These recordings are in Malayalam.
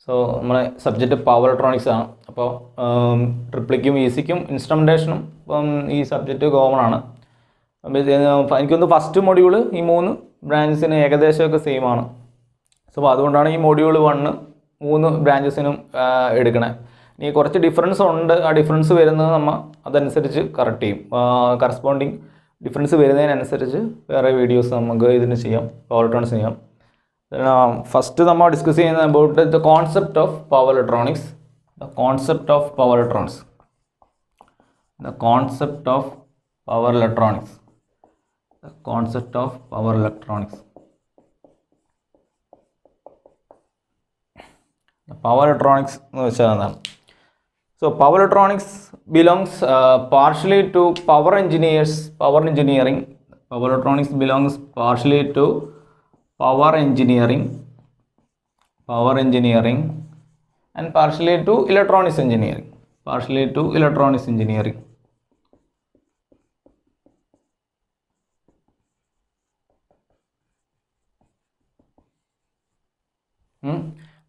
സോ നമ്മളെ സബ്ജക്റ്റ് പവർ ഇലക്ട്രോണിക്സ് ആണ്. അപ്പോൾ ട്രിപ്പിളിക്കും ഈസിക്കും ഇൻസ്ട്രുമെൻറ്റേഷനും ഇപ്പം ഈ സബ്ജക്റ്റ് കോമൺ ആണ്. എനിക്കൊന്ന് ഫസ്റ്റ് മൊഡ്യൂൾ ഈ 3 ബ്രാഞ്ചസിന് ഏകദേശമൊക്കെ സെയിം ആണ്. സോ അതുകൊണ്ടാണ് ഈ മൊഡ്യൂൾ 1 3 ബ്രാഞ്ചസിനും എടുക്കണേ. ഇനി കുറച്ച് ഡിഫറൻസ് ഉണ്ട്. ആ ഡിഫറൻസ് വരുന്നത് നമ്മൾ അതനുസരിച്ച് കറക്റ്റ് ചെയ്യും. കറസ്പോണ്ടിങ് ഡിഫറൻസ് വരുന്നതിനനുസരിച്ച് വേറെ വീഡിയോസ് നമുക്ക് ഇതിന് ചെയ്യാം, പവർ ഇലക്ട്രോണിക്സ് ചെയ്യാം. ഫസ്റ്റ് നമ്മൾ ഡിസ്കസ് ചെയ്യുന്നത് about the concept of power electronics. The concept of power electronics. The concept of power electronics. The concept of power electronics. Power electronics എന്ന് വെച്ചാൽ എന്താണ്? So power electronics belongs partially to power engineers, power engineering. Power electronics belongs partially to power engineering and partially to electronics engineering. Partially to electronics engineering.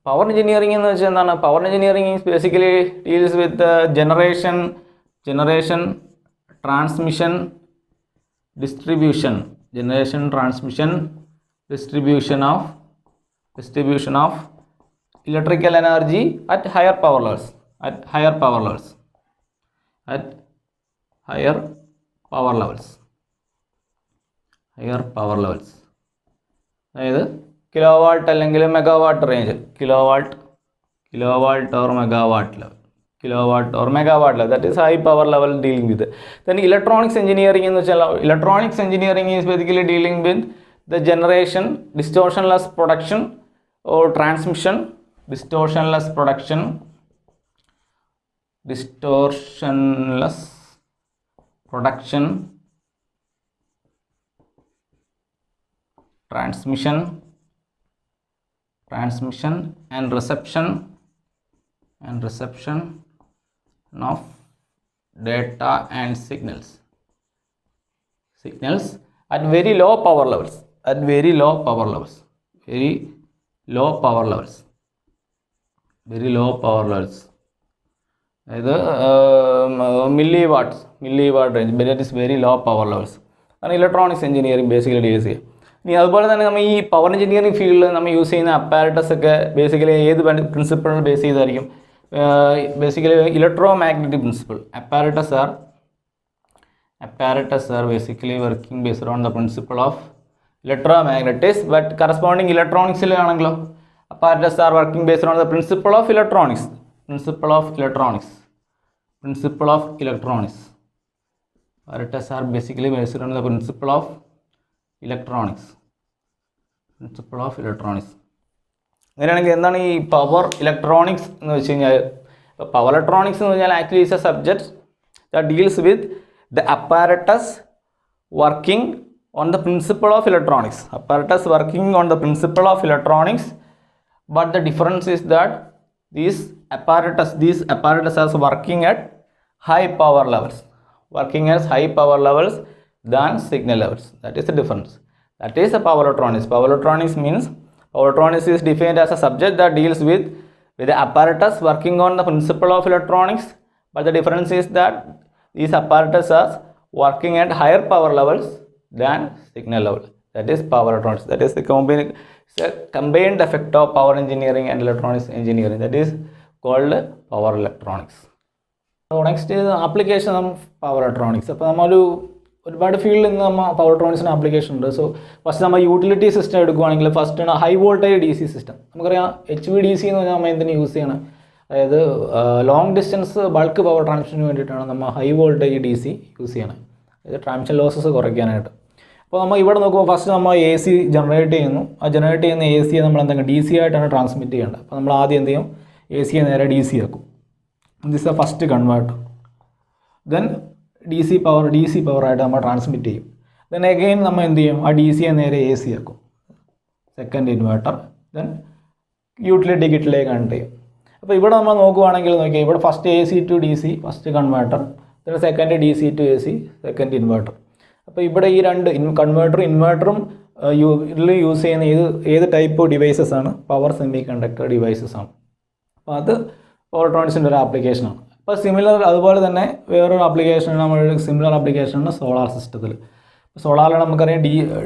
Power engineering എന്ന് വെച്ചാൽ എന്താണ്? Power engineering is basically deals with generation, transmission, distribution. Generation, transmission, distribution of electrical energy at higher power levels. അതായത് കിലോവാട്ട് അല്ലെങ്കിൽ megawatt range. Kilowatt or megawatt level. That is high power level dealing with. Then electronics engineering എന്ന് വെച്ചാൽ electronics engineering is basically dealing with the generation, distortionless production or transmission, distortionless production, transmission and reception of data and signals at very low power levels. Very low power levels. അതായത് milliwatt range, but that is very low power levels. കാരണം ഇലക്ട്രോണിക്സ് എഞ്ചിനീയറിംഗ് ബേസിക്കലി ഡീൽസ് ചെയ്യും. ഇനി അതുപോലെ തന്നെ നമ്മൾ ഈ പവർ എഞ്ചിനീയറിംഗ് ഫീൽഡിൽ നമ്മൾ യൂസ് ചെയ്യുന്ന അപ്പാരറ്റസ് ഒക്കെ ബേസിക്കലി ഏത് പ്രിൻസിപ്പിൾ ബേസ് ചെയ്തായിരിക്കും? Basically electromagnetic principle. Apparatus are basically working based on the principle of electromagnetics. But corresponding ഇലക്ട്രോണിക്സിലാണെങ്കിലോ apparatus are working based on the principle of electronics. Apparatus are basically based on the principle of electronics. അങ്ങനെയാണെങ്കിൽ എന്താണ് ഈ പവർ ഇലക്ട്രോണിക്സ് എന്ന് വെച്ച് കഴിഞ്ഞാൽ? പവർ ഇലക്ട്രോണിക്സ് എന്ന് പറഞ്ഞാൽ actually is A subject that deals with the apparatus working on the principle of electronics. But the difference is that these apparatus are working at high power levels. Than signal levels. That is the difference. That is the power electronics. Power electronics is defined as a subject that deals with the apparatus working on the principle of electronics. But the difference is that these apparatus are working at higher power levels than signal level. That is power electronics. That is the combined effect of power engineering and electronics engineering. That is called power electronics. So next is application of power electronics. അപ്പോൾ നമ്മളൊരു ഒരുപാട് ഫീൽഡിൽ നിന്ന് നമ്മൾ പവർ ഇലക്ട്രോണിക്സിന് ആപ്ലിക്കേഷൻ ഉണ്ട്. സോ ഫസ്റ്റ് നമ്മൾ യൂട്ടിലിറ്റി സിസ്റ്റം എടുക്കുകയാണെങ്കിൽ first high voltage DC system. നമുക്കറിയാം HVDC എന്ന് പറഞ്ഞാൽ നമ്മൾ എന്തിനു യൂസ് ചെയ്യണം? അതായത് ലോങ് ഡിസ്റ്റൻസ് ബൾക്ക് പവർ ട്രാൻസ്മിഷന് വേണ്ടിയിട്ടാണ് നമ്മൾ ഹൈ വോൾട്ടേജ് DC യൂസ് ചെയ്യണം. അതായത് ട്രാൻസ്മിഷൻ ലോസസ് കുറയ്ക്കാനായിട്ട്. അപ്പോൾ നമ്മൾ ഇവിടെ നോക്കുമ്പോൾ ഫസ്റ്റ് നമ്മൾ AC ജനറേറ്റ് ചെയ്യുന്നു. ആ ജനറേറ്റ് ചെയ്യുന്ന AC നമ്മൾ എന്തെങ്കിലും DC ആയിട്ടാണ് ട്രാൻസ്മിറ്റ് ചെയ്യേണ്ടത്. അപ്പോൾ നമ്മൾ ആദ്യം എന്ത് ചെയ്യും? AC നേരെ DC ആക്കും. This is the first converter. Then DC power ആയിട്ട് നമ്മൾ ട്രാൻസ്മിറ്റ് ചെയ്യും. ദെൻ അഗെയിൻ നമ്മൾ എന്ത് ചെയ്യും? ആ DC നേരെ AC ആക്കും. Second inverter. ദെൻ യൂട്ടിലിറ്റി കിറ്റിലേക്ക് കണക്ട് ചെയ്യും. അപ്പോൾ ഇവിടെ നമ്മൾ നോക്കുകയാണെങ്കിൽ നോക്കിയാൽ ഇവിടെ first AC to DC first converter, then second DC to AC second inverter. അപ്പോൾ ഇവിടെ ഈ രണ്ട് ഇൻവേർട്ടറും ഇതിൽ യൂസ് ചെയ്യുന്ന ഏത് ടൈപ്പ് ഡിവൈസസ് ആണ്? പവർ സെമി കണ്ടക്ടർ ഡിവൈസസ് ആണ്. അപ്പോൾ അത് പവർ ഇലക്ട്രോണിക്സിൻ്റെ ഒരു ആപ്ലിക്കേഷനാണ്. അപ്പോൾ സിമിലർ അതുപോലെ തന്നെ വേറൊരു ആപ്ലിക്കേഷനാണ് നമ്മുടെ സിമിലർ ആപ്ലിക്കേഷനാണ് സോളാർ സിസ്റ്റത്തിൽ. സോളാറിൽ നമുക്കറിയാം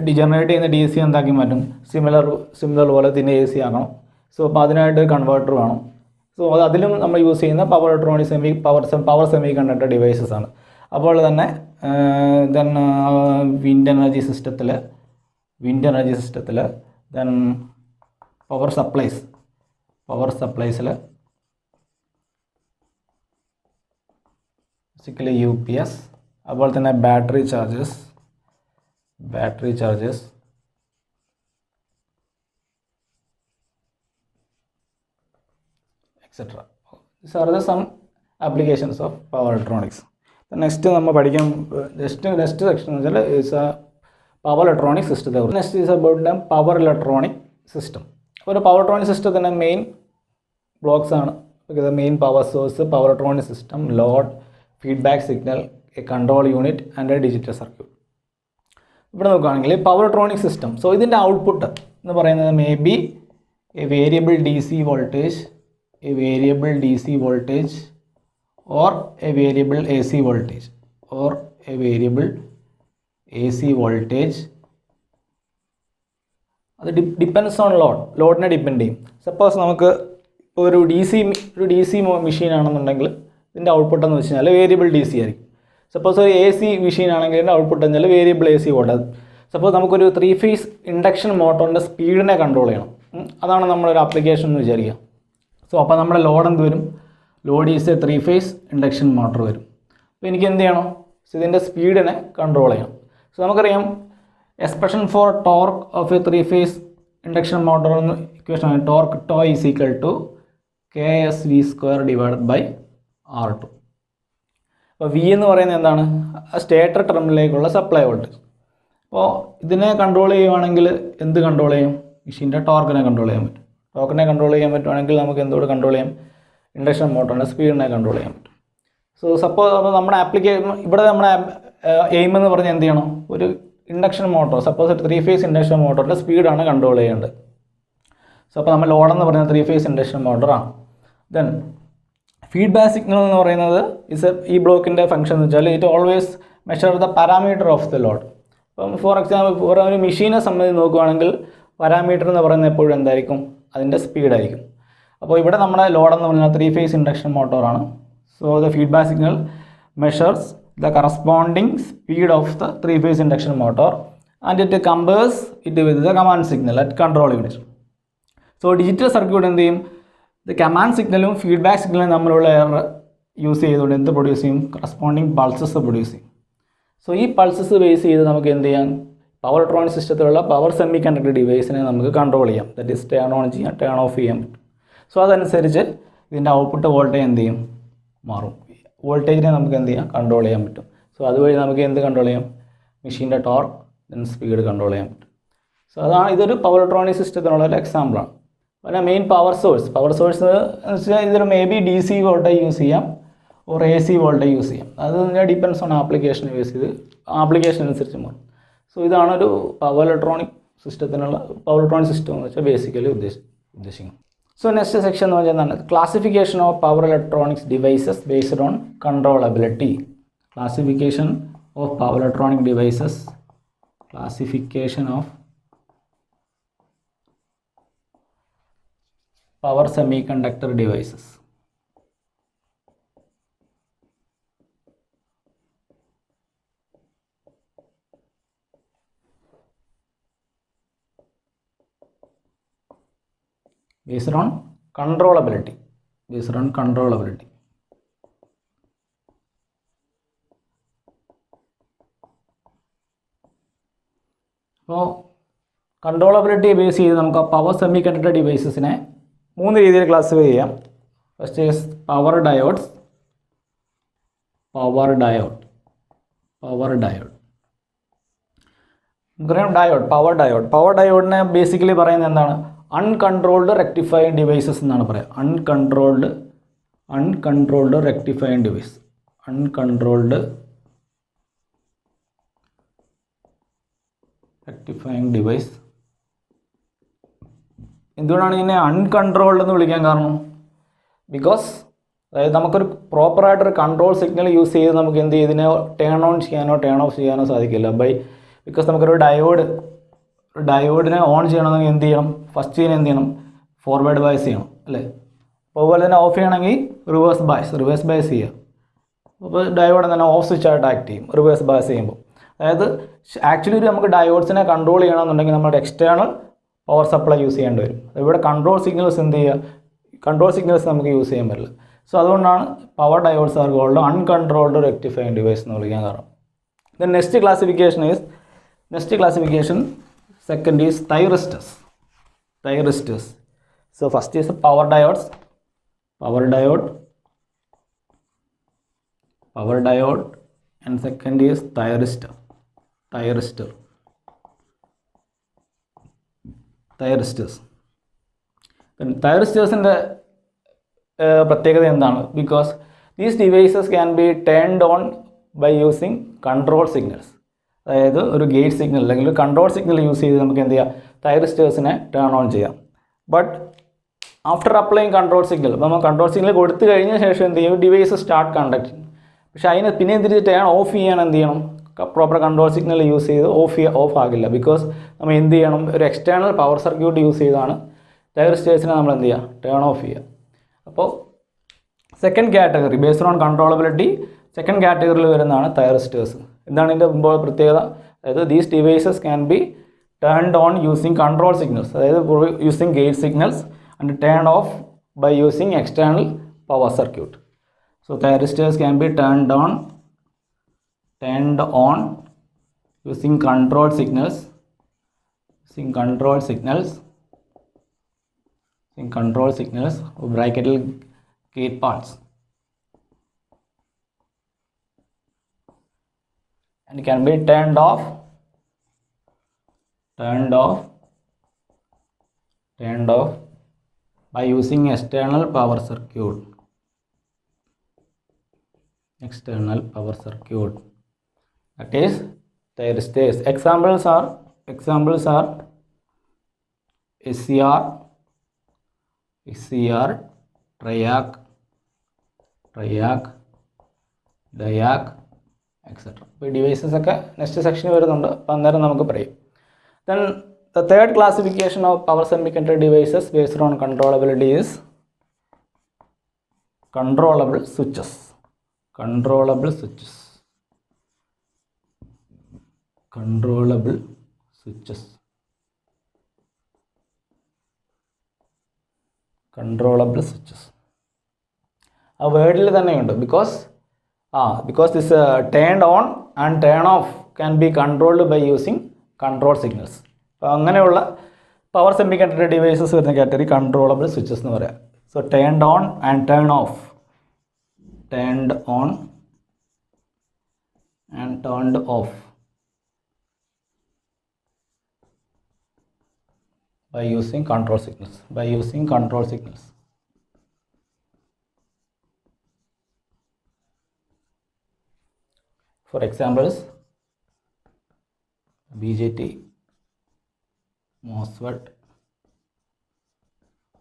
ഡിജനറേറ്റ് ചെയ്യുന്ന DC എന്താക്കി മാറ്റും, സിമിലർ പോലെ തന്നെ AC ആക്കണം. സോ അപ്പോൾ അതിനായിട്ട് കൺവേർട്ടർ വേണം. സോ അതിലും നമ്മൾ യൂസ് ചെയ്യുന്ന power electronic power semiconductor devices ആണ്. അപ്പോൾ തന്നെ ദെൻ വിൻഡ് എനർജി സിസ്റ്റത്തിൽ ദെൻ പവർ സപ്ലൈസിൽ ബേസിക്കലി UPS, അതുപോലെ തന്നെ battery charges etc. These are the some applications of power electronics. The next നമ്മൾ പഠിക്കാൻ നെക്സ്റ്റ് സെക്ഷൻ എന്ന് വെച്ചാൽ is a power electronic system. Next is about the power electronic system. ഒരു പവർ ഇലക്ട്രോണിക് സിസ്റ്റത്തിൻ്റെ മെയിൻ ബ്ലോക്സ് ആണ് main power source, power electronic system, load, feedback signal, A control unit and A digital circuit. ഇവിടെ നോക്കുകയാണെങ്കിൽ പവർ ഇലക്ട്രോണിക് സിസ്റ്റം, സോ ഇതിൻ്റെ ഔട്ട്പുട്ട് എന്ന് പറയുന്നത് may be A variable DC voltage or a variable AC voltage. അത് ഡിപ്പെൻഡ്സ് ഓൺ ലോഡിനെ ഡിപ്പെൻഡ് ചെയ്യും. സപ്പോസ് നമുക്ക് ഒരു DC മെഷീൻ ആണെന്നുണ്ടെങ്കിൽ ഇതിൻ്റെ ഔട്ട്പുട്ട് എന്ന് വെച്ച് കഴിഞ്ഞാൽ വേരിയബിൾ DC ആയിരിക്കും. സപ്പോസ് ഒരു AC മെഷീൻ ആണെങ്കിൽ ഇതിൻ്റെ ഔട്ട്പുട്ട് എന്ന് വെച്ചാൽ വേരിയബിൾ AC വോൾട്ടേജ്. സപ്പോസ് നമുക്കൊരു 3 ഫേസ് ഇൻഡക്ഷൻ മോട്ടറിൻ്റെ സ്പീഡിനെ കൺട്രോൾ ചെയ്യണം, അതാണ് നമ്മളൊരു ആപ്ലിക്കേഷൻ എന്ന് വിചാരിക്കുക. സോ അപ്പോൾ നമ്മുടെ ലോഡ് എന്ത് വരും, load is a 3 phase induction motor വരും. അപ്പോൾ എനിക്ക് എന്ത് ചെയ്യണം, സോ ഇതിൻ്റെ സ്പീഡിനെ കൺട്രോൾ ചെയ്യണം. സോ നമുക്കറിയാം expression for torque of a 3 phase induction motor എന്ന ഇക്വേഷൻ ആണ് torque tau is equal to KSV² divided by R2. അപ്പോൾ V എന്ന് പറയുന്നത് എന്താണ്, സ്റ്റേറ്റർ ടെർമിനലിലേക്കുള്ള സപ്ലൈ വോൾട്ടേജ്. അപ്പോൾ ഇതിനെ കൺട്രോൾ ചെയ്യുവാണെങ്കിൽ എന്ത് കൺട്രോൾ ചെയ്യും, മെഷീൻ്റെ ടോർക്കിനെ കൺട്രോൾ ചെയ്യാൻ പറ്റും. ടോർക്കിനെ കൺട്രോൾ ചെയ്യാൻ പറ്റുവാണെങ്കിൽ നമുക്ക് എന്തോട് കൺട്രോൾ ചെയ്യാം, ഇൻഡക്ഷൻ മോട്ടറിൻ്റെ സ്പീഡിനെ കൺട്രോൾ ചെയ്യാൻ പറ്റും. സോ സപ്പോസ് അപ്പോൾ നമ്മുടെ ഇവിടെ നമ്മുടെ എയിം എന്ന് പറഞ്ഞാൽ എന്ത് ചെയ്യണം, ഒരു ഇൻഡക്ഷൻ മോട്ടോർ സപ്പോസ് ഒരു 3 ഫേസ് ഇൻഡക്ഷൻ മോട്ടറിൻ്റെ സ്പീഡാണ് കൺട്രോൾ ചെയ്യേണ്ടത്. സോ അപ്പോൾ നമ്മൾ ലോഡെന്ന് പറയുന്നത് 3 ഫേസ് ഇൻഡക്ഷൻ മോട്ടറാണ്. ദെൻ ഫീഡ്ബാക്ക് സിഗ്നൽ എന്ന് പറയുന്നത് ഈ ബ്ലോക്കിൻ്റെ ഫംഗ്ഷൻ എന്ന് വെച്ചാൽ it always measure the parameter of the load. അപ്പം ഫോർ എക്സാമ്പിൾ ഒരു മെഷീനെ സംബന്ധിച്ച് നോക്കുകയാണെങ്കിൽ പാരാമീറ്റർ എന്ന് പറയുന്നത് എപ്പോഴും എന്തായിരിക്കും, അതിൻ്റെ സ്പീഡായിരിക്കും. അപ്പോൾ ഇവിടെ നമ്മുടെ ലോഡെന്ന് പറഞ്ഞാൽ 3 ഫേസ് ഇൻഡക്ഷൻ മോട്ടോറാണ്. So the feedback signal measures the corresponding speed of the 3 phase induction motor and it compares it with the command signal at control unit. So digital circuit എന്ത് ചെയ്യും, ദ കമാൻഡ് സിഗ്നലും ഫീഡ്ബാക്ക് സിഗ്നലും തമ്മിലുള്ള എറർ യൂസ് ചെയ്തുകൊണ്ട് എന്ത് പ്രൊഡ്യൂസ് ചെയ്യും, കറസ്പോണ്ടിങ് പൾസസ് പ്രൊഡ്യൂസ് ചെയ്യും. സോ ഈ പൾസസ് ബേസ് ചെയ്ത് നമുക്ക് എന്ത് ചെയ്യാം, പവർ ഇലക്ട്രോണിക് സിസ്റ്റത്തിലുള്ള പവർ സെമി കണ്ടക്ടർ ഡിവൈസിനെ നമുക്ക് കൺട്രോൾ ചെയ്യാം. ദറ്റ് ഈസ് ടേൺ ഓൺ ചെയ്യാം, ടേൺ ഓഫ് ചെയ്യാൻ പറ്റും. സോ അതനുസരിച്ച് ഇതിൻ്റെ ഔട്ട്പുട്ട് വോൾട്ടേജ് എന്ത് ചെയ്യും, മാറും. വോൾട്ടേജിനെ നമുക്ക് എന്ത് ചെയ്യാം, കൺട്രോൾ ചെയ്യാൻ പറ്റും. സോ അതുവഴി നമുക്ക് എന്ത് കൺട്രോൾ ചെയ്യാം, മെഷീൻ്റെ ടോർക്ക് ദെൻ സ്പീഡ് കൺട്രോൾ ചെയ്യാൻ പറ്റും. സോ അതാണ് ഇതൊരു പവർ ഇലക്ട്രോണിക് സിസ്റ്റത്തിനുള്ള ഒരു എക്സാമ്പിളാണ്. പിന്നെ മെയിൻ പവർ സോഴ്സ് എന്ന് വെച്ചാൽ ഇതിൽ may be DC voltage use ചെയ്യാം ഓർ AC വോൾട്ടേജ് യൂസ് ചെയ്യാം. അത് ഡിപ്പെൻഡ്സ് ഓൺ ആപ്ലിക്കേഷൻ യൂസ് ചെയ്ത് ആപ്ലിക്കേഷൻ അനുസരിച്ച് മാറും. സോ ഇതാണ് ഒരു പവർ ഇലക്ട്രോണിക് സിസ്റ്റം എന്ന് വെച്ചാൽ ബേസിക്കലി ഉദ്ദേശിക്കുന്നത്. സോ നെക്സ്റ്റ് സെക്ഷൻ എന്ന് പറഞ്ഞാൽ എന്താണ്, classification of power electronics devices based on controllability. Classification of power electronic devices, classification of power semiconductor devices. Based on controllability. അപ്പോൾ കൺട്രോളബിലിറ്റി ബേസ് ചെയ്ത് നമുക്ക് പവർ സെമി കണ്ടക്ടർ ഡിവൈസസിനെ 3 രീതിയിൽ ക്ലാസിഫൈ ചെയ്യാം. First is power diode. നമുക്കറിയാം പവർ ഡയോഡിനെ ബേസിക്കലി പറയുന്നത് എന്താണ്, അൺകൺട്രോൾഡ് റെക്ടിഫൈങ് ഡിവൈസസ് എന്നാണ് പറയുക. Uncontrolled rectifying device. എന്തുകൊണ്ടാണ് ഇതിനെ അൺകൺട്രോൾഡ് എന്ന് വിളിക്കാൻ കാരണം, ബിക്കോസ് അതായത് നമുക്കൊരു പ്രോപ്പറായിട്ടൊരു കൺട്രോൾ സിഗ്നൽ യൂസ് ചെയ്ത് നമുക്ക് എന്ത് ചെയ്യും, ഇതിനെ ടേൺ ഓൺ ചെയ്യാനോ ടേൺ ഓഫ് ചെയ്യാനോ സാധിക്കില്ല. ബിക്കോസ് നമുക്കൊരു ഡയോഡിനെ ഓൺ ചെയ്യണമെങ്കിൽ എന്ത് ചെയ്യണം, ഫസ്റ്റ് ഇതിനെ എന്ത് ചെയ്യണം, ഫോർവേഡ് ബയസ് ചെയ്യണം അല്ലേ. അപ്പോൾ അതുപോലെ തന്നെ ഓഫ് ചെയ്യണമെങ്കിൽ റിവേഴ്സ് ബയസ് ചെയ്യുക. അപ്പോൾ ഡയോഡ് തന്നെ ഓഫ് സ്വിച്ച് ആയിട്ട് ആക്ട് ചെയ്യും റിവേഴ്സ് ബയസ് ചെയ്യുമ്പോൾ. അതായത് ആക്ച്വലി നമുക്ക് ഡയോഡ്സിനെ കൺട്രോൾ ചെയ്യണമെന്നുണ്ടെങ്കിൽ നമ്മുടെ എക്സ്റ്റേണൽ പവർ സപ്ലൈ യൂസ് ചെയ്യേണ്ടി വരും. ഇവിടെ കൺട്രോൾ സിഗ്നൽസ് എന്ത് ചെയ്യുക, കൺട്രോൾ സിഗ്നൽസ് നമുക്ക് യൂസ് ചെയ്യാൻ പറ്റില്ല. സോ അതുകൊണ്ടാണ് power diodes are called uncontrolled rectifying device എന്ന് വിളിക്കാൻ കാരണം. Then next classification second is thyristors. So first is power diode, and second is thyristor. Then thyristors in the പ്രത്യേകത എന്താണ്? Because these devices can be turned on by using control signals. അതായത് ഒരു ഗേറ്റ് സിഗ്നൽ അല്ലെങ്കിൽ ഒരു കൺട്രോൾ സിഗ്നൽ യൂസ് ചെയ്ത് നമുക്ക് എന്ത് ചെയ്യാം, തൈറിസ്റ്റേഴ്സിനെ ടേൺ ഓൺ ചെയ്യാം. But after applying control signal, അപ്പോൾ നമ്മൾ കൺട്രോൾ സിഗ്നൽ കൊടുത്തു കഴിഞ്ഞ ശേഷം എന്ത് ചെയ്യും, ഡിവൈസ് സ്റ്റാർട്ട് കണ്ടക്ടിങ്. പക്ഷേ അതിന് പിന്നെ തിരിച്ച് ടേൺ ഓഫ് ചെയ്യാൻ എന്ത് ചെയ്യണം, പ്രോപ്പർ കൺട്രോൾ സിഗ്നൽ യൂസ് ചെയ്ത് ഓഫ് ആകില്ല. ബിക്കോസ് നമ്മൾ എന്ത് ചെയ്യണം, ഒരു എക്സ്റ്റേണൽ പവർ സർക്യൂട്ട് യൂസ് ചെയ്താണ് തൈറിസ്റ്റേഴ്സിനെ നമ്മൾ എന്ത് ചെയ്യുക, ടേൺ ഓഫ് ചെയ്യുക. അപ്പോൾ second category based on controllability, second കാറ്റഗറിയിൽ വരുന്നതാണ് തൈറിസ്റ്റേഴ്സ്. എന്താണ് ഇതിൻ്റെ പ്രത്യേകത? അതായത് these devices can be turned on using control signals, അതായത് using gate signals, and turned off by using external power circuit. So thyristors can be turned on using control signals bracketൽ gate parts, and can be turned off by using external power circuit. That is thyristors. Examples are SCR, triac, diac, etc. അപ്പോൾ ഡിവൈസസ് ഒക്കെ നെക്സ്റ്റ് സെക്ഷനിൽ വരുന്നുണ്ട്, അപ്പോൾ അന്നേരം നമുക്ക് പറയും. Then the third classification of power semiconductor devices based on controllability is controllable switches. Controllable switches. ആ വേർഡിൽ തന്നെയുണ്ട്. because this turned on and turn off can be controlled by using control signals. അപ്പോൾ അങ്ങനെയുള്ള പവർ സെമികണ്ടക്ടർ ഡിവൈസസ് വരുന്ന കാറ്റഗറി കൺട്രോളബിൾ സ്വിച്ചസ് എന്ന് പറയാം. So turned on and turn of, turned on and turned off by using control signals. For examples, BJT, MOSFET,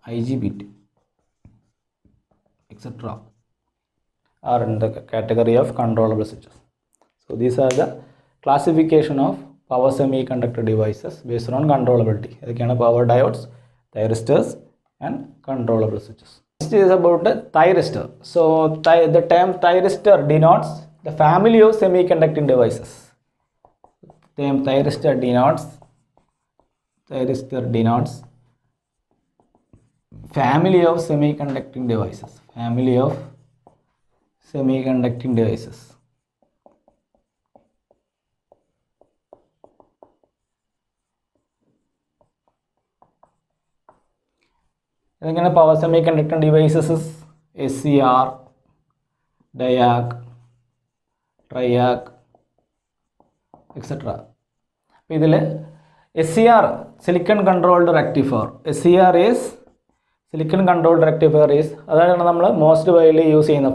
IGBT, etc. are in the category of controllable switches. So these are the classification of power semiconductor devices based on controllability. These are power diodes, thyristors, and controllable switches. Next is about the thyristor. So the term thyristor denotes the family of semiconducting devices. The term thyristor denotes family of semiconducting devices. Again, power semiconductor devices is SCR, diac, triac, etc. ഇതിൽ SCR silicon controlled rectifier. SCR is silicon controlled rectifier is അതാണ് നമ്മൾ മോസ്റ്റ് വൈഡ്ലി യൂസ് ചെയ്യുന്ന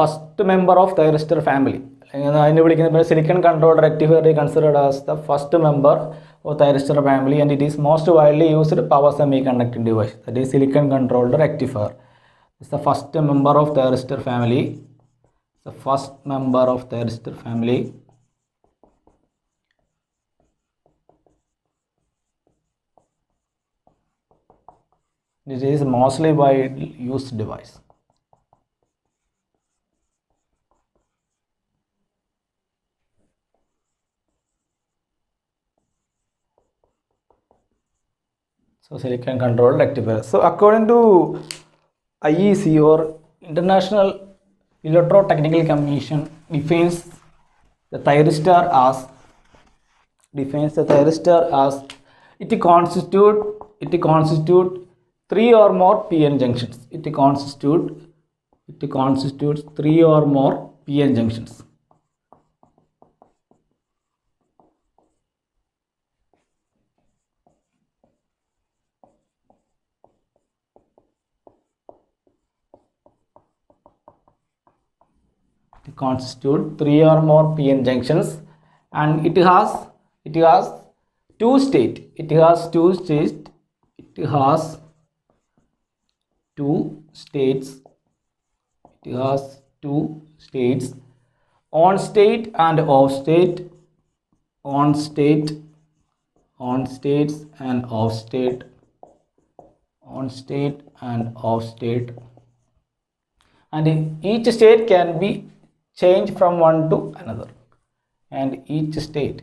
first member of thyristor family. അതിനെ വിളിക്കുന്ന silicon controlled rectifier considered as the first member of thyristor family, and it is most widely used power semiconducting device, that is silicon controlled rectifier. It's the first member of thyristor family. The first member of thyristor family. It is mostly widely used device. So silicon controlled rectifier. So according to IEC, or International Electrotechnical Commission, defines the thyristor as it constitute 3 or more PN junctions. It constitutes 3 or more PN junctions. It constitute 3 or more PN junctions, and it has 2 states. It has 2 states, on state and off state, on states and off state, and each state can be changed from one to another, and each state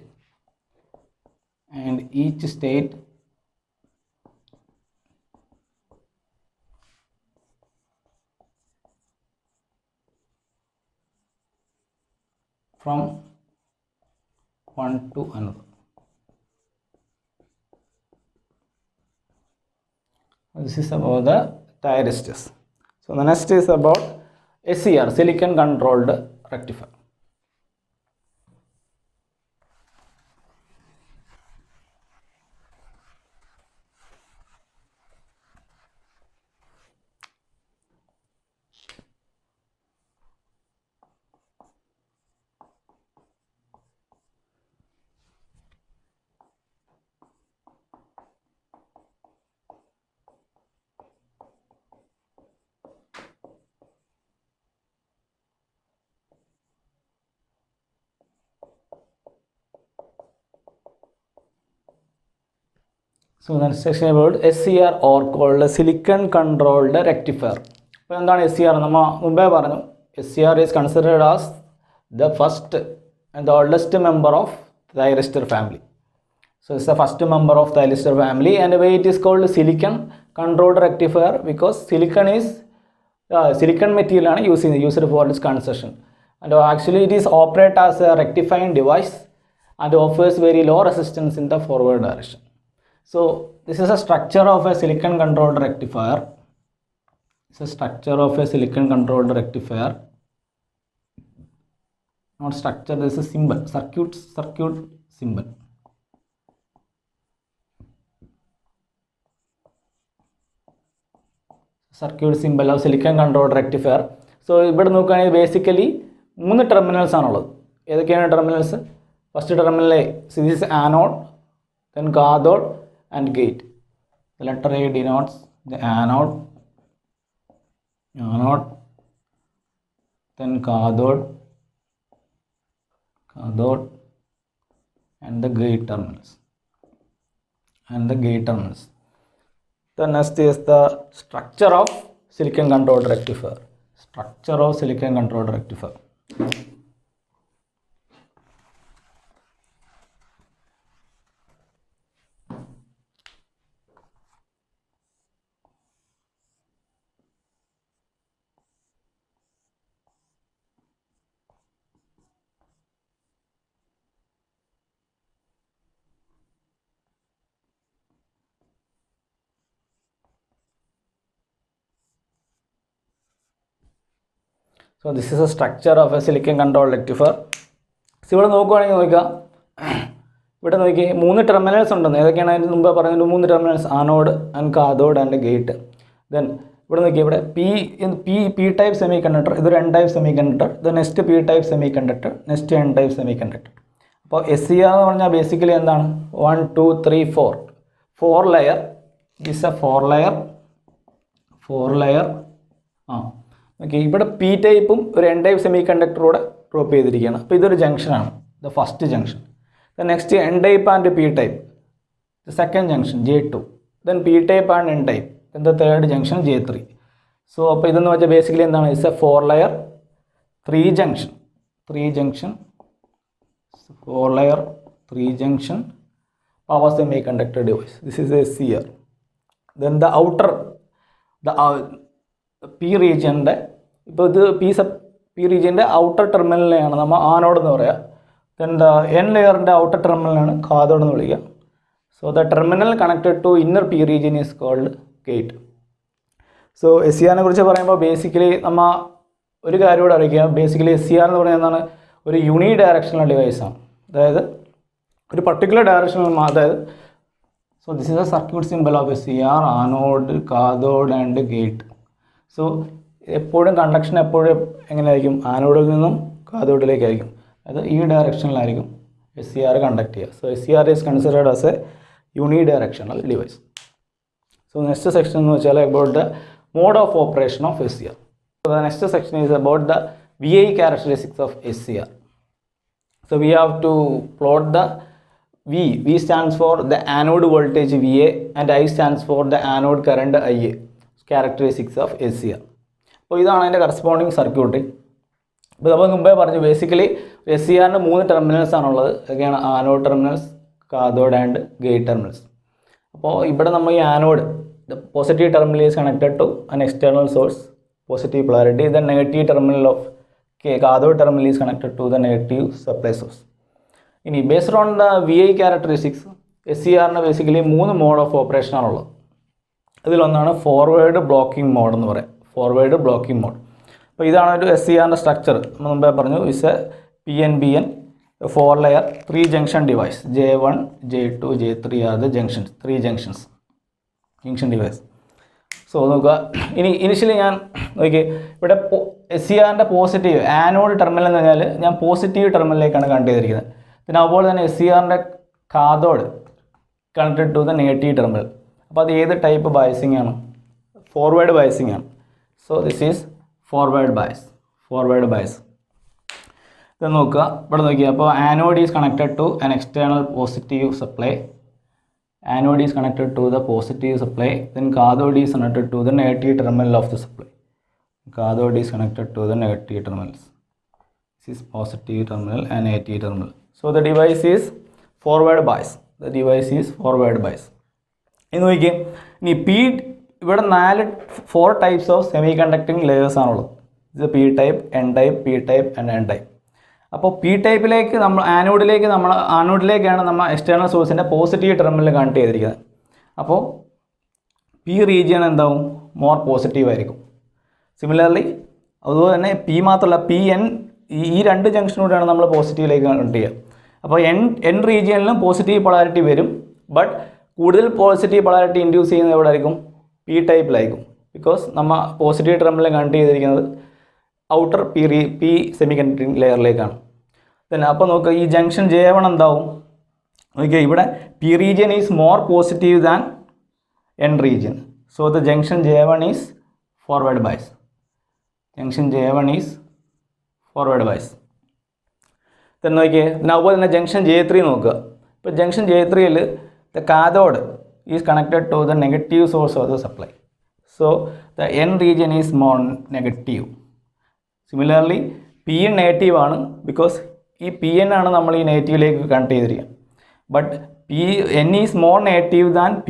from one to another. This is about the thyristors. So the next is about SCR, silicon controlled rectifier. So the next section about SCR, or called silicon controlled rectifier. അപ്പോൾ എന്താണ് SCR? നമ്മൾ മുമ്പേ പറഞ്ഞു, SCR is considered as the first and the oldest member of thyristor family. So it's the first member of thyristor family, and why it is called silicon controlled rectifier? Because silicon material ആണ് used for its construction, and actually it is operate as a rectifying device and offers very low resistance in the forward direction. So this is a structure of a silicon controlled rectifier. It's a structure of a silicon controlled rectifier. Not structure, this is a symbol, circuit symbol. Circuit symbol of silicon controlled rectifier. So ഇവിടെ നോക്കുകയാണെങ്കിൽ ബേസിക്കലി 3 ടെർമിനൽസ് ആണുള്ളത്. ഏതൊക്കെയാണ് terminals? First terminal this is anode, then cathode and gate. The letter A denotes the anode, then cathode, and the gate terminals. The next is the structure of silicon controlled rectifier. So this is a structure of a silicon controlled rectifier. So ഇവിടെ നോക്കുകയാണെങ്കിൽ ഇവിടെ നോക്കി 3 ടെർമിനൽസ് ഉണ്ടെന്ന്. ഏതൊക്കെയാണ് അതിന് മുമ്പ് പറയുന്നത്? 3 terminals, anode and cathode and gate. Then ഇവിടെ നോക്കി, ഇവിടെ പി ടൈപ്പ് സെമി കണ്ടക്ടർ, ഇതൊരു എൻ ടൈപ്പ് സെമി കണ്ടക്ടർ, ഇത് next P type semi conductor, next N type semi conductor. അപ്പോൾ SCR എന്ന് പറഞ്ഞാൽ ബേസിക്കലി എന്താണ് 1 2 3 4 layer. Is a 4 layer. Okay, ഇവിടെ P ടൈപ്പും ഒരു N ടൈപ്പ് സെമി കണ്ടക്ടറൂടെ ഡ്രോപ്പ് ചെയ്തിരിക്കുകയാണ്. അപ്പോൾ ഇതൊരു ജംഗ്ഷനാണ്, the first junction. The next N type and P type, the second junction J2. Then P type and N type, then the third junction J3. So അപ്പോൾ ഇതെന്ന് വെച്ചാൽ ബേസിക്കലി എന്താണ്, it's a 4 layer 3 junction 4 layer 3 junction power semiconductor device. This is SCR. Then the outer P റീജിയൻ്റെ, ഇപ്പോൾ ഇത് P റീജിയൻ്റെ ഔട്ടർ ടെർമിനലിനെയാണ് നമ്മൾ ആനോഡ് എന്ന് പറയുക. ദെൻ ദ N ലെയറിൻ്റെ ഔട്ടർ ടെർമിനലാണ് കാഥോഡ് എന്ന് വിളിക്കുക. So the terminal connected to inner P region is called gate. So SCRനെ കുറിച്ച് പറയുമ്പോൾ ബേസിക്കലി നമ്മൾ ഒരു കാര്യം കൂടെ അറിയിക്കുക. ബേസിക്കലി SCR എന്ന് പറയുന്നത് എന്താണ്, ഒരു യൂണി ഡയറക്ഷണൽ ഡിവൈസാണ്. അതായത് ഒരു പർട്ടിക്കുലർ ഡയറക്ഷണൽ, അതായത് so this is a circuit simple of SCR, anode, cathode and gate. So എപ്പോഴും കണ്ടക്ഷൻ എപ്പോഴും എങ്ങനെയായിരിക്കും, ആനോഡിൽ നിന്നും കാഥോഡിലേക്കായിരിക്കും. അത് ഈ ഡയറക്ഷനിലായിരിക്കും SCR കണ്ടക്ട് ചെയ്യുക. So SCR is considered as a unidirectional device. So next section എന്ന് വെച്ചാൽ about the mode of operation of SCR. So the next section is about the VI characteristics of SCR. So we have to plot the V stands for the anode voltage VA and I stands for the anode current IA. Characteristics of SCR. അപ്പോൾ ഇതാണ് അതിൻ്റെ കറസ്പോണ്ടിങ് സർക്യൂട്ട്. ഇപ്പോൾ നമ്മൾ മുമ്പേ പറഞ്ഞു ബേസിക്കലി SCRൻ്റെ 3 ടെർമിനൽസ് ആണുള്ളത്. അതൊക്കെയാണ് anode terminals, cathode and gate terminals. അപ്പോൾ ഇവിടെ നമ്മൾ ഈ anode, the positive terminal is connected to an external source, positive polarity. The negative terminal of cathode terminal is connected to the negative supply source. Based on the VI characteristics, SCRന് ബേസിക്കലി 3 മോഡ് ഓഫ് ഓപ്പറേഷൻ ആണുള്ളത്. അതിലൊന്നാണ് ഫോർവേഡ് ബ്ലോക്കിംഗ് മോഡ് എന്ന് പറയാം. Forward blocking mode. അപ്പോൾ ഇതാണ് ഒരു SCRൻ്റെ സ്ട്രക്ചർ. നമ്മൾ മുമ്പേ പറഞ്ഞു, is a PNBN 4 layer 3 junction device. J1 J2 J3 are the junctions, 3 junction device. So നോക്കുക, ഇനിഷ്യലി ഞാൻ നോക്കി ഇവിടെ SCRൻ്റെ പോസിറ്റീവ് ആനോഡ് ടെർമിനൽ എന്ന് പറഞ്ഞാൽ ഞാൻ പോസിറ്റീവ് ടെർമിനലിലേക്കാണ് കണക്ട് ചെയ്തിരിക്കുന്നത്. പിന്നെ അതുപോലെ തന്നെ SCRൻ്റെ cathode connected to the negative terminal. അപ്പോൾ അത് ഏത് ടൈപ്പ് ബയസിംഗ് ആണ്, ഫോർവേഡ് ബയസിംഗ് ആണ്. So this is forward bias. ഇത് നോക്കുക, ഇവിടെ നോക്കിയാൽ അപ്പോൾ anode is connected to an external positive supply. Anode is connected to the positive supply, then cathode is connected to the negative terminal of the supply. Cathode is connected to the negative terminals. This is positive terminal and negative terminal. So the device is forward bias. ഇനി നോക്കിയേ, ഇനി ഇവിടെ 4 types of semi conducting layers ആണുള്ളത്. ഇത് P type, N type, P type and N type. അപ്പോൾ P ടൈപ്പിലേക്ക് ആനോഡിലേക്കാണ് നമ്മൾ എക്സ്റ്റേണൽ സോഴ്സിൻ്റെ പോസിറ്റീവ് ടെർമിനൽ കണക്ട് ചെയ്തിരിക്കുന്നത്. അപ്പോൾ P റീജിയൻ എന്താവും, മോർ പോസിറ്റീവ് ആയിരിക്കും. സിമിലർലി അതുപോലെ തന്നെ P മാത്രമല്ല PN, ഈ 2 ജംഗ്ഷനോടെയാണ് നമ്മൾ പോസിറ്റീവിലേക്ക് കണക്ട് ചെയ്യുക. അപ്പോൾ N റീജിയനിലും പോസിറ്റീവ് പൊളാരിറ്റി വരും. ബട്ട് കൂടുതൽ പോസിറ്റീവ് പൊളാരിറ്റി ഇൻഡ്യൂസ് ചെയ്യുന്നത് എവിടെ ആയിരിക്കും, P ടൈപ്പിലായിരിക്കും. ബിക്കോസ് നമ്മൾ പോസിറ്റീവ് ടെർമിനൽ കണക്ട് ചെയ്തിരിക്കുന്നത് ഔട്ടർ P സെമി കണ്ടക്ടിങ് ലെയറിലേക്കാണ്. തന്നെ അപ്പോൾ നോക്കുക, ഈ ജംഗ്ഷൻ J1 എന്താവും നോക്കിയാൽ, ഇവിടെ P region is more positive than N region. So the junction J1 is forward bias. തന്നെ നോക്കിയേ, അതുപോലെ തന്നെ ജംഗ്ഷൻ J3 നോക്കുക. ഇപ്പോൾ ജംഗ്ഷൻ J3യിൽ the cathode is connected to the negative source of the supply. So the N region is more negative. Similarly PN negative ആണ്, ബിക്കോസ് ഈ PN ആണ് നമ്മൾ ഈ നെഗറ്റീവിലേക്ക് കണക്ട് ചെയ്തിരിക്കുക. But N is more negative than P.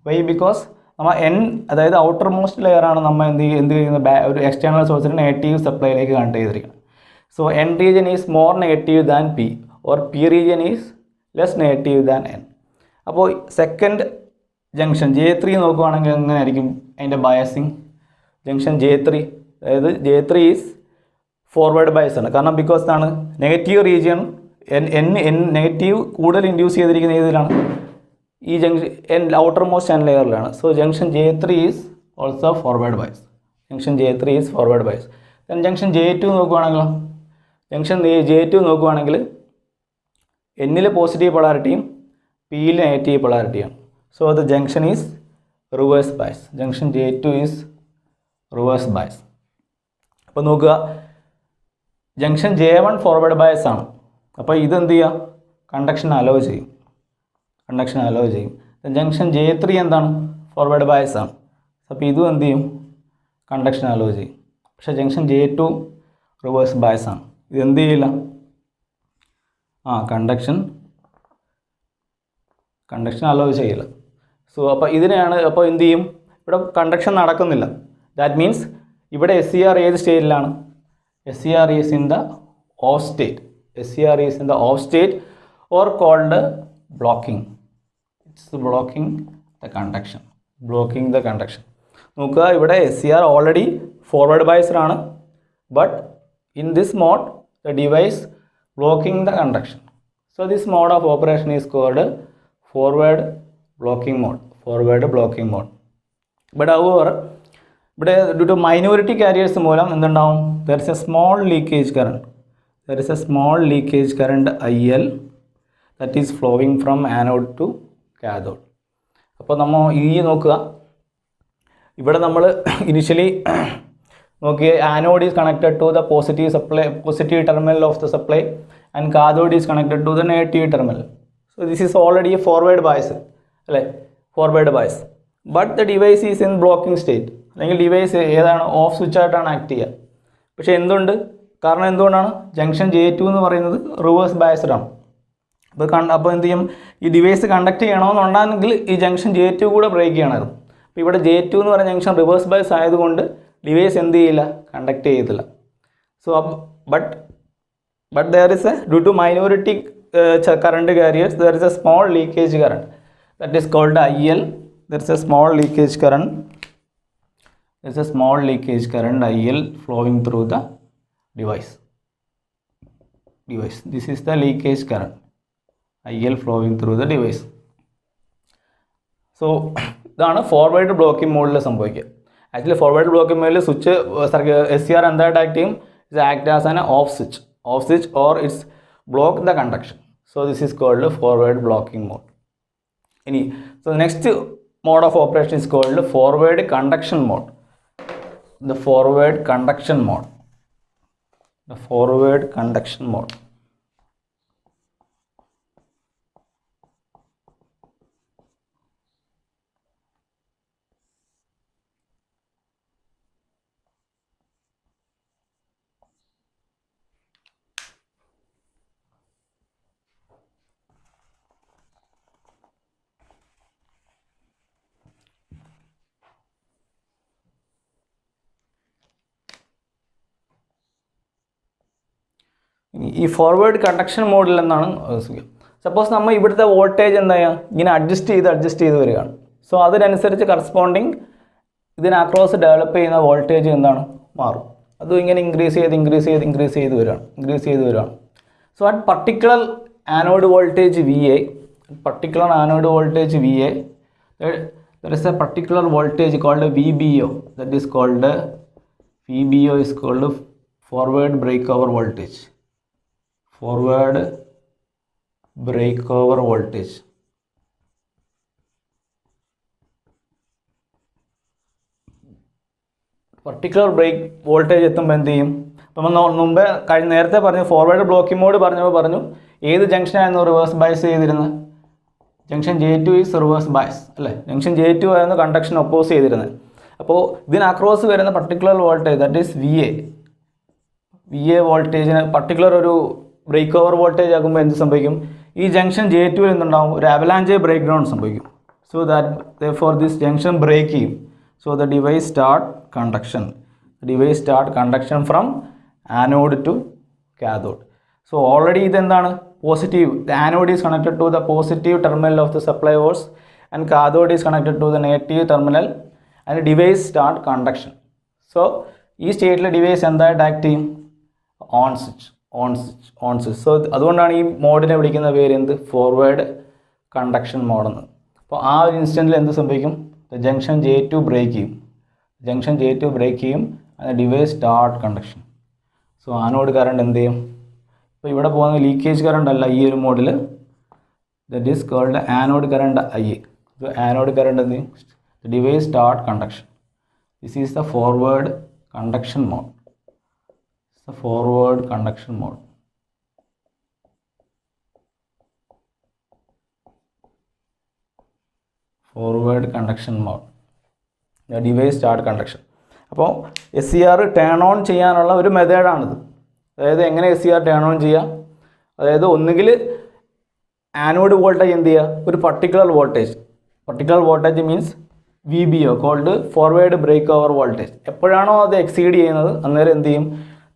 Why? Because നമ്മൾ N, അതായത് ഔട്ടർ മോസ്റ്റ് ലെയറാണ് നമ്മൾ എന്ത് ചെയ്യുന്നത്, ഒരു എക്സ്റ്റേണൽ സോഴ്സിന് നെഗറ്റീവ് സപ്ലൈയിലേക്ക് കണക്ട് ചെയ്തിരിക്കുക. So N region is more negative than P or P region is less negative than N. അപ്പോൾ സെക്കൻഡ് ജംഗ്ഷൻ J3 നോക്കുകയാണെങ്കിൽ എങ്ങനെയായിരിക്കും അതിൻ്റെ ബയസിങ്? ജംഗ്ഷൻ J3, അതായത് J3 ഈസ് ഫോർവേഡ് ബയസ് ആണ്. കാരണം ബിക്കോസ് ആണ് നെഗറ്റീവ് റീജിയൻ നെഗറ്റീവ് കൂടുതൽ ഇൻഡ്യൂസ് ചെയ്തിരിക്കുന്ന ഏതിലാണ്, ഈ ജംഗ്ഷൻ ഔട്ടർ മോസ്റ്റ് N ലെയറിലാണ്. So junction J3 is also forward bias. Then junction J2 നോക്കുകയാണെങ്കിൽ എന്നിൽ പോസിറ്റീവ് പൊളാരിറ്റിയും പിയിൽ നെഗറ്റീവ് പൊളാരിറ്റിയാണ്. So the junction is reverse bias. Junction J2 is reverse bias. അപ്പോൾ നോക്കുക, ജംഗ്ഷൻ J1 ഫോർവേഡ് ബയസ് ആണ്. അപ്പോൾ ഇതെന്ത് ചെയ്യുക? കണ്ടക്ഷൻ അലോ ചെയ്യും. ജംഗ്ഷൻ J3 എന്താണ്? ഫോർവേഡ് ബയസ് ആണ്. അപ്പോൾ ഇതും എന്ത് ചെയ്യും? കണ്ടക്ഷൻ അലോ ചെയ്യും. പക്ഷേ ജംഗ്ഷൻ J2 റിവേഴ്സ് ബയസ് ആണ്. ഇത് എന്ത് ചെയ്യില്ല? കണ്ടക്ഷൻ അലോ ചെയ്യില്ല. സോ അപ്പോൾ ഇതിനെയാണ്, അപ്പോൾ എന്ത് ചെയ്യും? ഇവിടെ കണ്ടക്ഷൻ നടക്കുന്നില്ല. ദാറ്റ് മീൻസ് ഇവിടെ SCR ഏത് സ്റ്റേറ്റിലാണ്? SCR is in the off state or called blocking. It's blocking the conduction. നോക്കുക, ഇവിടെ SCR ഓൾറെഡി ഫോർവേഡ് ബയസ്ഡാണ്. But in this mode the device blocking the conduction. So this mode of operation is called forward blocking mode. But however ഇവിടെ ഡ്യൂ ടു മൈനോറിറ്റി കാരിയേഴ്സ് മൂലം എന്തുണ്ടാവും? There is a small leakage current IL that is flowing from anode to cathode. അപ്പോൾ നമ്മൾ നോക്കുക, ഇവിടെ നമ്മൾ ഇനിഷ്യലി നോക്കിയ anode is connected to the positive terminal of the supply and cathode is connected to the negative terminal. So this is already a forward bias അല്ലേ, but the device is in blocking state. അല്ലെങ്കിൽ ഡിവൈസ് ഏതാണ്? ഓഫ് സ്വിച്ച് ആയിട്ടാണ് ആക്ട് ചെയ്യുക. പക്ഷേ കാരണം എന്തുകൊണ്ടാണ്? ജംഗ്ഷൻ J2 എന്ന് പറയുന്നത് റിവേഴ്സ് ബയസ്ഡ് ആണ്. അപ്പോൾ എന്ത് ചെയ്യും? ഈ ഡിവൈസ് കണ്ടക്ട് ചെയ്യണമെന്നുണ്ടെങ്കിൽ ഈ ജംഗ്ഷൻ J2 കൂടെ ബ്രേക്ക് ചെയ്യണമായിരുന്നു. അപ്പോൾ ഇവിടെ J2 എന്ന് പറയുന്ന ജംഗ്ഷൻ റിവേഴ്സ് ബയസ് ആയതുകൊണ്ട് ഡിവൈസ് എന്ത് ചെയ്യില്ല? കണ്ടക്ട് ചെയ്യത്തില്ല. So but there is due to minority current carriers there is a small leakage current that is called IL. There is a small leakage current IL flowing through the device. This is the leakage current IL flowing through the device. So ഇതാണ് ഫോർവേഡ് ബ്ലോക്കിംഗ് മോഡിൽ സംഭവിക്കുക. ആക്ച്വലി ഫോർവേഡ് ബ്ലോക്കിംഗ് മോഡിൽ സ്വിച്ച് SCR എന്തായിട്ട് ആക്ട് ചെയ്യും? It's act as an off switch or it's block the conduction. So this is called forward blocking mode. So the next mode of operation is called forward conduction mode. The forward conduction mode. ഈ ഫോർവേഡ് കണ്ടക്ഷൻ മോഡിൽ എന്നാണ് സപ്പോസ് നമ്മൾ ഇവിടുത്തെ വോൾട്ടേജ് എന്താ ഇങ്ങനെ അഡ്ജസ്റ്റ് ചെയ്ത് വരികയാണ്. സോ അതിനനുസരിച്ച് കറസ്പോണ്ടിങ് ഇതിന് അക്രോസ് ഡെവലപ്പ് ചെയ്യുന്ന വോൾട്ടേജ് എന്താണ്? മാറും. അതും ഇങ്ങനെ ഇൻക്രീസ് ചെയ്ത് വരികയാണ്. So at particular anode voltage VA, there is a particular voltage called VBO. That is called VBO is called forward breakover voltage. Particular break voltage എത്തുമ്പോൾ എന്ത് ചെയ്യും? അപ്പം മുമ്പേ നേരത്തെ പറഞ്ഞു ഫോർവേഡ് ബ്ലോക്കിംഗ് മോഡ് പറഞ്ഞു ഏത് ജംഗ്ഷനായിരുന്നു റിവേഴ്സ് ബയസ് ചെയ്തിരുന്നത്? Junction J2 is reverse bias അല്ലേ. ജംഗ്ഷൻ J2 ആയിരുന്നു കണ്ടക്ഷൻ ഒപ്പോസ് ചെയ്തിരുന്നത്. അപ്പോൾ ഇതിന് അക്രോസ് വരുന്ന particular voltage that is VA വോൾട്ടേജിന് പർട്ടിക്കുലർ ഒരു ബ്രേക്ക് ഓവർ വോൾട്ടേജ് ആകുമ്പോൾ എന്ത് സംഭവിക്കും? ഈ ജംഗ്ഷൻ J2 എന്തുണ്ടാവും? ഒരു അവലാഞ്ച് ബ്രേക്ക് ഡൗൺ സംഭവിക്കും. So that for this junction break ചെയ്യും. So the device start conduction from anode to cathode. So already ഇതെന്താണ്? Positive. The anode is connected to the positive terminal of the supply source and cathode is connected to the negative terminal and device start conduction. So ഈ സ്റ്റേറ്റിൽ ഡിവൈസ് എന്തായിട്ട് ആക്ട് ചെയ്യും? On switch. സോ അതുകൊണ്ടാണ് ഈ മോഡിനെ വിളിക്കുന്ന പേര് എന്ത്? ഫോർവേഡ് കണ്ടക്ഷൻ മോഡെന്ന്. അപ്പോൾ ആ ഒരു ഇൻസ്റ്റൻറ്റിൽ എന്ത് സംഭവിക്കും? ജംഗ്ഷൻ J2 ബ്രേക്ക് ചെയ്യും and device start conduction. So anode current എന്ത് ചെയ്യും? അപ്പോൾ ഇവിടെ പോകുന്ന ലീക്കേജ് കറണ്ട് അല്ല ഈ ഒരു മോഡിൽ, that is called anode current I. Anode current എന്ത് ചെയ്യും? Device start conduction. This is the forward conduction mode. Forward conduction mode. Forward conduction mode. The device start conduction. അപ്പോൾ SCR ടേൺ ഓൺ ചെയ്യാനുള്ള ഒരു മെത്തേഡാണിത്. അതായത് എങ്ങനെ SCR ടേൺ ഓൺ ചെയ്യുക? അതായത് ഒന്നുകിൽ ആനോഡ് വോൾട്ടേജ് എന്ത് ചെയ്യുക? ഒരു particular voltage means VBO called forward break over voltage. എപ്പോഴാണോ അത് എക്സീഡ് ചെയ്യുന്നത് അന്നേരം എന്ത് ചെയ്യും?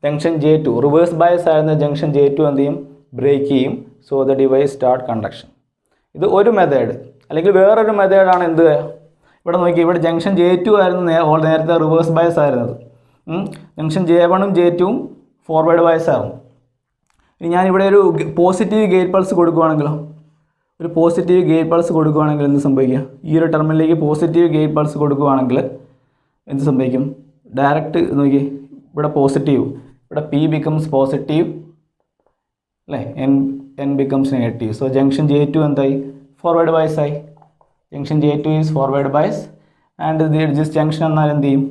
ജംഗ്ഷൻ J2 റിവേഴ്സ് ബയസ് ആയിരുന്ന ജംഗ്ഷൻ J2 എന്ത് ചെയ്യും? ബ്രേക്ക് ചെയ്യും. So the device start conduction. ഇത് ഒരു മെത്തേഡ്. അല്ലെങ്കിൽ വേറൊരു മെത്തേഡാണ് എന്ത്? ഇവിടെ നോക്കി, ഇവിടെ ജംഗ്ഷൻ J2 ആയിരുന്നു നേരത്തെ റിവേഴ്സ് ബയസ് ആയിരുന്നത്. ജംഗ്ഷൻ J1ഉം J2ഉം ഫോർവേഡ് ബയസ് ആയിരുന്നു. ഇനി ഞാനിവിടെ ഒരു പോസിറ്റീവ് ഗേറ്റ് പൾസ് കൊടുക്കുകയാണെങ്കിലോ, ഒരു പോസിറ്റീവ് ഗേറ്റ് പൾസ് കൊടുക്കുകയാണെങ്കിൽ എന്ത് സംഭവിക്കുക? ഈ ഒരു ടെർമിനലിലേക്ക് പോസിറ്റീവ് ഗേറ്റ് പൾസ് കൊടുക്കുകയാണെങ്കിൽ എന്ത് സംഭവിക്കും? ഡയറക്റ്റ് നോക്കി, ഇവിടെ പോസിറ്റീവ്, ഇവിടെ P ബിക്കംസ് പോസിറ്റീവ് അല്ലേ, N becomes negative. So junction J2 എന്തായി? ഫോർവേഡ് ബയസ് ആയി. Junction J2 is forward bias and this junction എന്നാൽ എന്ത് ചെയ്യും?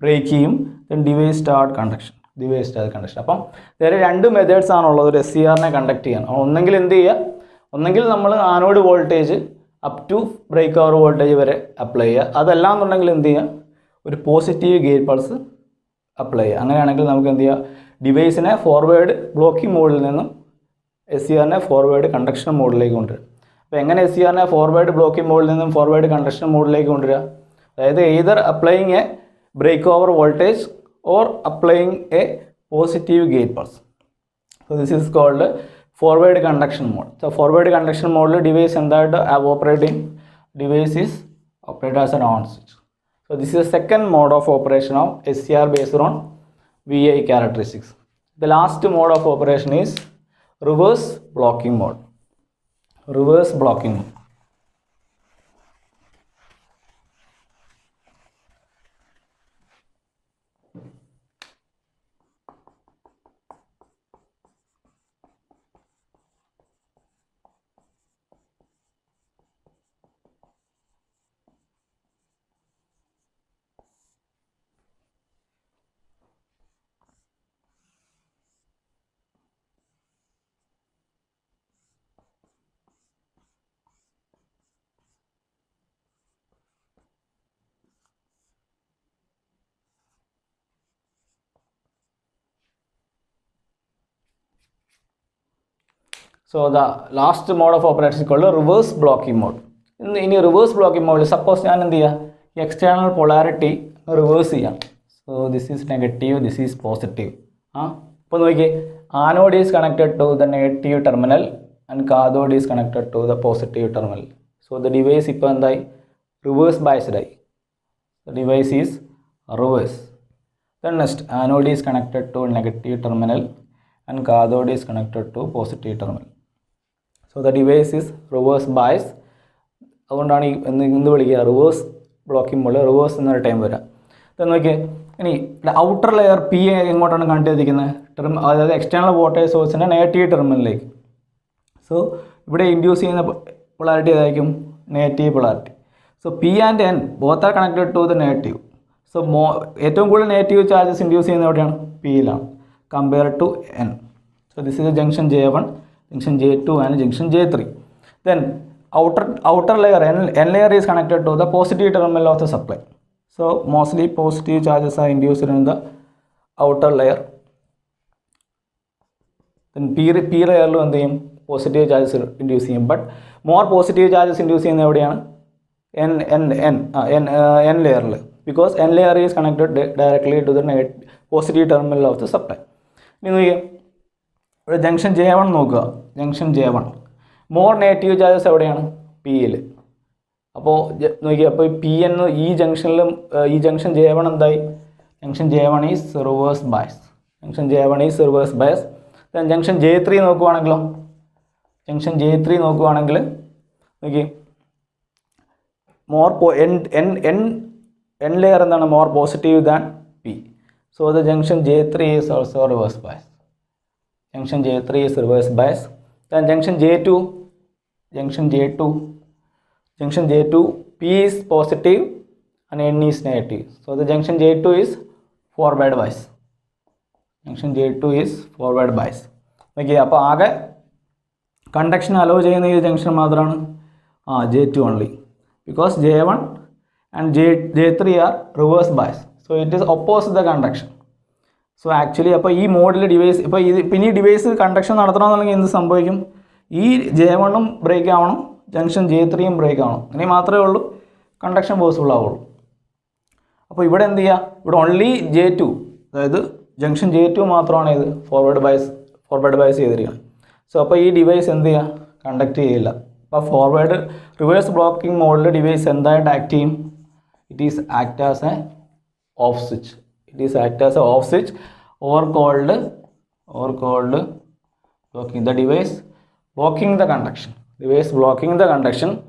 ബ്രേക്ക് ചെയ്യും. Then device start conduction. അപ്പം വേറെ രണ്ട് മെത്തേഡ്സ് ആണുള്ളത് ഒരു SCRനെ കണ്ടക്ട് ചെയ്യാൻ. ഒന്നെങ്കിൽ എന്ത് ചെയ്യുക? ഒന്നെങ്കിൽ നമ്മൾ anode voltage up to break over voltage വരെ അപ്ലൈ ചെയ്യുക. അതല്ല എന്നുണ്ടെങ്കിൽ എന്ത് ചെയ്യുക? ഒരു പോസിറ്റീവ് ഗേറ്റ് പൾസ് അപ്ലൈ ചെയ്യുക. അങ്ങനെയാണെങ്കിൽ നമുക്ക് എന്ത് ചെയ്യുക? ഡിവൈസിനെ ഫോർവേഡ് ബ്ലോക്കിംഗ് മോഡിൽ നിന്നും SCRനെ ഫോർവേഡ് കണ്ടക്ഷൻ മോഡിലേക്ക് കൊണ്ടുവരിക. അപ്പോൾ എങ്ങനെ SCRനെ ഫോർവേഡ് ബ്ലോക്കിംഗ് മോഡിൽ നിന്നും ഫോർവേഡ് കണ്ടക്ഷൻ മോഡിലേക്ക് കൊണ്ടുവരിക? അതായത് either applying a break over voltage or applying a positive gate pulse. So this is called forward conduction mode. So forward conduction മോഡിൽ ഡിവൈസ് എന്തായിട്ട് operating? Device is operate as an on switch. So this is the second mode of operation of SCR based on VI characteristics. The last mode of operation is reverse blocking mode. Reverse blocking mode. So the last mode of operation is called reverse blocking mode. In reverse blocking mode, suppose ഞാൻ എന്ത് ചെയ്യുക? എക്സ്റ്റേണൽ പൊളാരിറ്റി റിവേഴ്സ് ചെയ്യാം. So this is negative, this is positive. ഇപ്പോൾ നോക്കിയേ, anode is connected to the negative terminal and cathode is connected to the positive terminal. So the device ഇപ്പോൾ എന്തായി? റിവേഴ്സ് ബയസ്ഡ് ആയി. The device is reverse. Then next anode is connected to negative terminal and cathode is connected to positive terminal. So the device is reverse bias. അതുകൊണ്ടാണ് ഈ എന്ത് വിളിക്കുക? റിവേഴ്സ് ബ്ലോക്കിംഗ് മോഡ്, റിവേഴ്സ് എന്നൊരു ടൈം വരാം. ഇത് നോക്കിയേ, ഇനി ഔട്ടർ ലെയർ P എങ്ങോട്ടാണ് കണക്ട് ചെയ്തിരിക്കുന്നത്? അതായത് എക്സ്റ്റേണൽ വോൾട്ടേജ് സോഴ്സിൻ്റെ നെഗറ്റീവ് ടെർമിനലിലേക്ക്. സോ ഇവിടെ ഇൻഡ്യൂസ് ചെയ്യുന്ന പൊളാരിറ്റി ഏതായിരിക്കും? Negative polarity. So P and N both are connected to the negative. So ഏറ്റവും കൂടുതൽ നെഗറ്റീവ് ചാർജസ് ഇൻഡ്യൂസ് ചെയ്യുന്നത് എവിടെയാണ്? Pയിലാണ് compare to N. So this is junction J1, junction J2 and junction J3. Then outer layer N layer is connected to the positive terminal of the supply. So mostly positive charges are induced in the outer layer. Then P layer lo endu cheyum? Positive charges induce cheyum, but more positive charges induce cheyunna evideyana? N layer lo, because N layer is connected directly to the positive terminal of the supply. ഇവിടെ ജംഗ്ഷൻ J1 നോക്കുക. Junction J1 more negative charges എവിടെയാണ്? Pയിൽ. അപ്പോൾ നോക്കിയാൽ അപ്പോൾ PN ഈ ജംഗ്ഷനിലും ഈ ജംഗ്ഷൻ J1 എന്തായി? Junction J1 is reverse bias. Junction J1 is reverse bias. Then junction J3 നോക്കുവാണെങ്കിലോ, ജംഗ്ഷൻ J3 നോക്കുവാണെങ്കിൽ നോക്കി മോർ N ലെയർ എന്താണ്? More positive than P. So the junction J3 is also reverse bias. junction J3 is reverse bias. Then junction J2, P is positive and N is negative. So the junction J2 is forward bias. Junction J2 is forward bias. Okay, so conduction allow junction J2 only, because J1 and J3 are reverse bias. So it is opposite the conduction. So actually, if this model device, if this device conduction this J1 break junction J3 break conduction possible. So here only J2, that is junction J2 forward bias. So this device conduct forward reverse blocking mode device it is act as a off switch. It is act as a off switch or called blocking the device, blocking the conduction. Device blocking the conduction.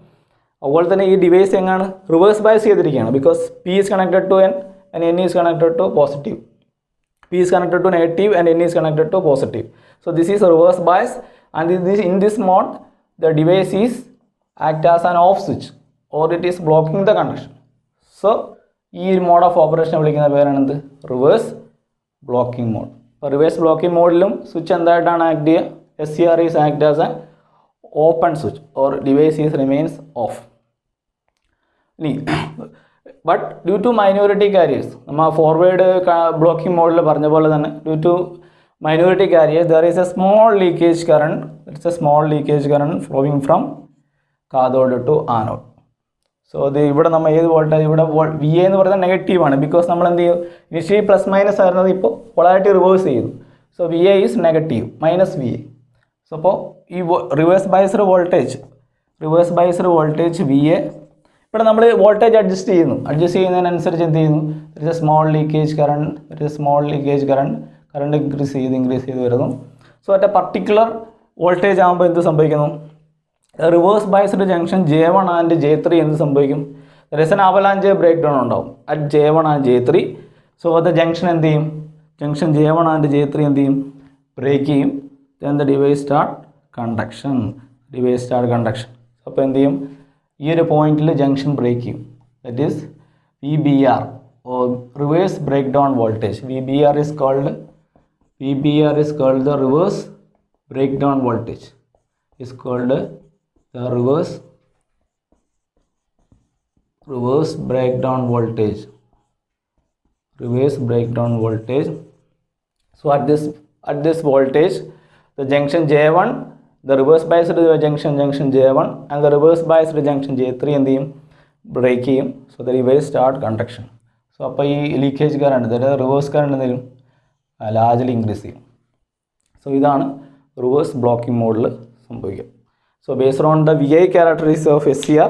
This device reverse bias because P is connected to N and N is connected to positive. P is connected to negative and N is connected to positive. So this is a reverse bias, and in this mode the device is act as an off switch or it is blocking the conduction. So this mode of operation is reverse blocking mode. So reverse blocking mode switch act SCR is act as an open switch or device remains off. But due to minority carriers, forward blocking mode due to minority carriers, there is a small leakage current. It's a small leakage current flowing from cathode to anode. So the voltage VA negative because initially plus minus polarity reverse. So VA is negative minus VA. So reverse bias voltage VA. But we voltage adjust there is a small leakage current, current increase. So at a particular voltage reverse biased junction J1 and J3 there is an avalanche breakdown at J1 and J3. So the junction J1 and J3 break, then the device start conduction. So here point junction breaking, that is VBR or reverse breakdown voltage. VBR is called the reverse breakdown voltage. Is called the reverse breakdown voltage. So at this voltage, the junction J1, the reverse biased junction J1 and the reverse biased junction J3 and break. So the device start conduction. So this leakage current, that is reverse current largely increase. So this is reverse blocking mode. So based on the VA characteristics of SCR,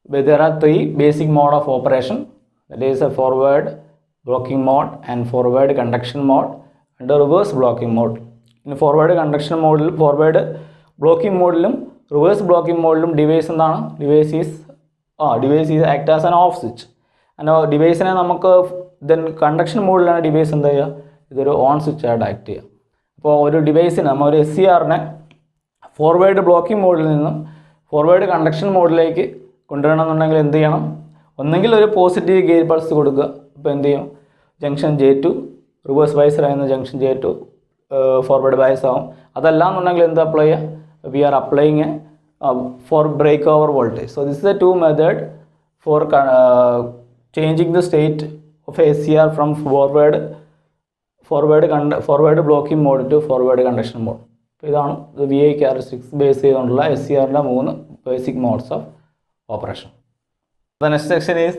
there are three basic mode of operation. That is a forward blocking mode and forward conduction mode and a reverse blocking mode. In forward conduction mode, forward blocking mode, reverse blocking mode, device is act as an off switch. And our device then conduction mode device is on switch act. So device SCR forward blocking mode forward conduction mode positive gate pulse junction J2 reverse bias junction J2 forward bias we are applying for breakover voltage. So this is the two method for changing the state of SCR from forward blocking mode to forward conduction mode. This is the VA characteristics based on SCR basic modes of operation. The next section is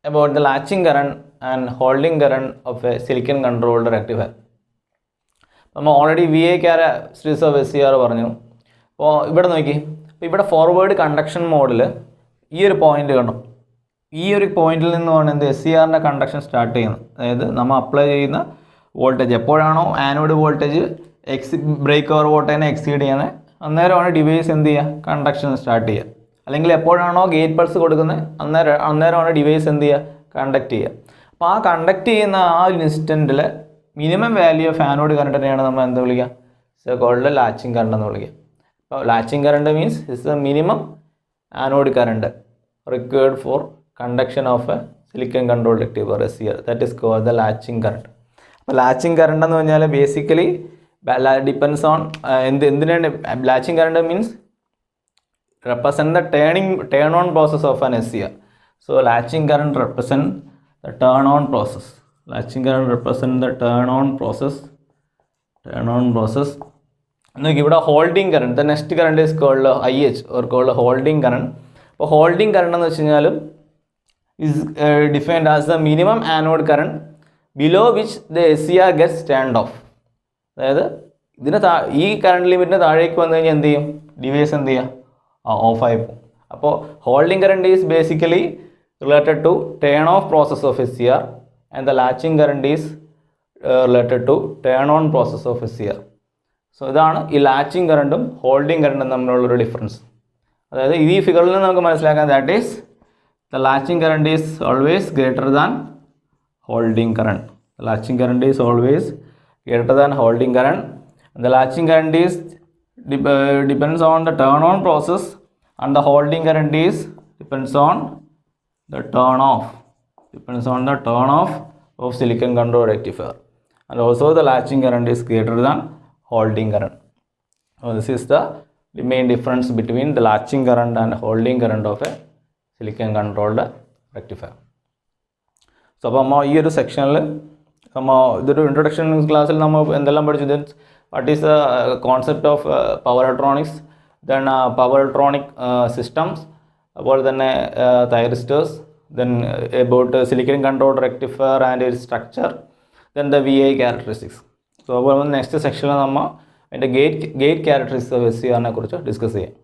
about the latching current and holding current of a silicon controlled rectifier. We already VA characteristics of SCR. Here forward conduction mode, this point the SCR conduction start. We apply voltage. Anode voltage breakover voltage exceed device conduction start. Gate pulse device conduct. Conduct instant minimum value of anode കറണ്ടിനെയാണ് നമ്മൾ എന്ത് വിളിക്കുക? ഇറ്റ്സ് കോൾഡ് ലാച്ചിങ് കറണ്ട് എന്ന് വിളിക്കുക. അപ്പോൾ latching current means it's the minimum anode current required for conduction of a silicon controlled rectifier SCR, that is called the latching current. അപ്പോൾ ലാച്ചിങ് കറണ്ട് എന്ന് പറഞ്ഞാൽ ബേസിക്കലി ഡിപ്പെൻസ് ഓൺ എന്തിനാണ് latching current means represent the turn on process of an SCR. So latching current represent the turn on process. Latching current represent the turn on process. ഇവിടെ holding current, the next current is called IH or called holding current. അപ്പോൾ ഹോൾഡിംഗ് കറണ്ട് എന്ന് വെച്ച് കഴിഞ്ഞാൽ is defined as the minimum anode current below which the SCR gets turned off. അതായത് ഈ കറണ്ട് ലിമിറ്റിന് താഴേക്ക് വന്നു കഴിഞ്ഞാൽ എന്ത് ചെയ്യും? ഡിവൈസ് എന്ത് ചെയ്യുക? ഓഫായി പോകും. അപ്പോൾ holding current is basically related to turn off process of SCR and the latching current is related to turn on process of SCR. സോ ഇതാണ് ഈ ലാച്ചിങ് കറണ്ടും ഹോൾഡിംഗ് കറണ്ടും തമ്മിലുള്ളൊരു ഡിഫറൻസ്. അതായത് ഈ ഫിഗറിൽ നിന്ന് നമുക്ക് മനസ്സിലാക്കാൻ that is the latching current is always greater than holding current. The latching current is always greater than holding current. And the latching current is depends on the turn on process, and the holding current is depends on the turn off. Depends on the turn off of silicon control rectifier. And also the latching current is greater than holding current. So this is the main difference between the latching current and holding current of a silicon controlled rectifier. So അപ്പോൾ നമ്മൾ ഈ ഒരു സെക്ഷനിൽ നമ്മൾ ഇതൊരു ഇൻട്രൊഡക്ഷൻ ക്ലാസ്സിൽ നമ്മൾ എന്തെല്ലാം പഠിച്ചു? What is the concept of power electronics, then power electronic systems, അതുപോലെ തന്നെ thyristors, then about silicon controlled rectifier and its structure, then the VI characteristics. So അതുപോലെ നെക്സ്റ്റ് സെക്ഷനിൽ നമ്മൾ അതിൻ്റെ ഗേറ്റ് ക്യാരക്ടറിസ്റ്റിക്സ് ഓഫ് SCR കുറിച്ച് ഡിസ്കസ് ചെയ്യാം.